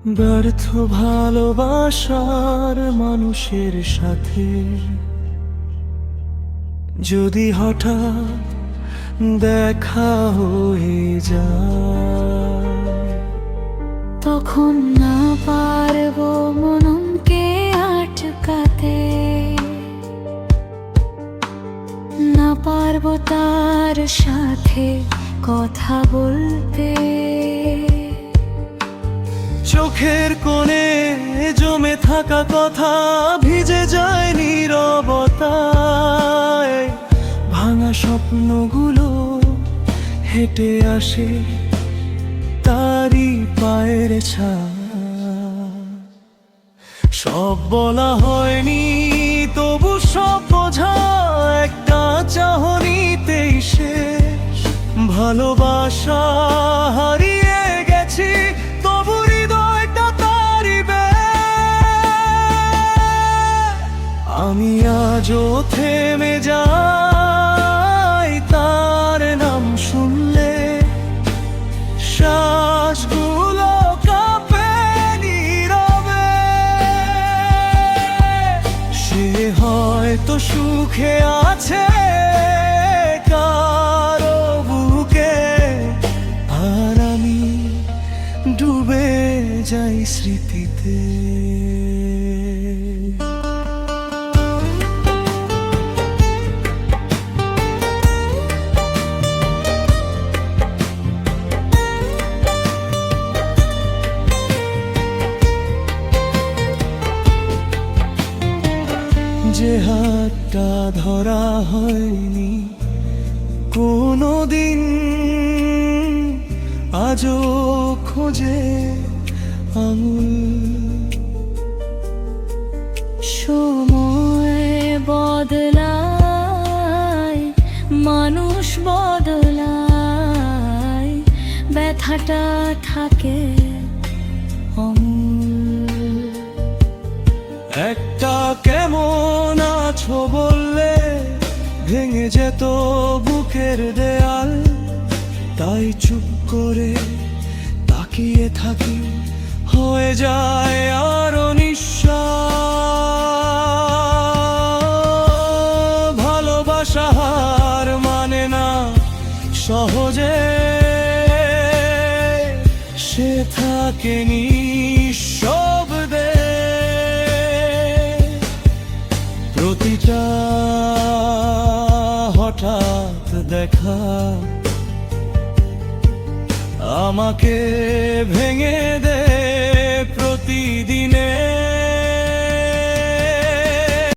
ব্যর্থ ভালোবাসার মানুষের সাথে যদি হঠাৎ দেখা হয়ে যায়, তখন না পারবো মনকে আটকাতে, না পারবো তার সাথে কথা বলতে। চোখের কোণে জমে থাকা কথা ভিজে যায় নীরবতায়, ভাঙা স্বপ্নগুলো হেঁটে আসে তারই পায়ের ছায়া। সব বলা হয়নি তবু সব বোঝা একটা চাহনিতেই শেষ। ভালোবাসা হারিয়ে গেছি তবু হৃদয়টা তারই বেশ। আমি আজও থেমে যাই তার নাম শুনলে, শ্বাসগুলো কাঁপে নীরবে। সে হয়তো সুখে আছে কারো বুকে, আর আমি ডুবে যাই স্মৃতিতে। যে হাতটা ধরা হয়নি কোনোদিন, আজও খোঁজে আঙুল। সময় বদলায়, মানুষ বদলায়, ব্যথাটা থাকে অমূল। একটা কেমন আছো বললে ভেঙে যেত বুকের দেয়াল, তাই চুপ করে তাকিয়ে থাকি, হয়ে যায় আরো নিঃশ্বাস। ভালোবাসা হার মানে না সহজে, সে থাকে নিঃশব্দে। প্রতিটা হঠাৎ দেখা আমাকে ভেঙে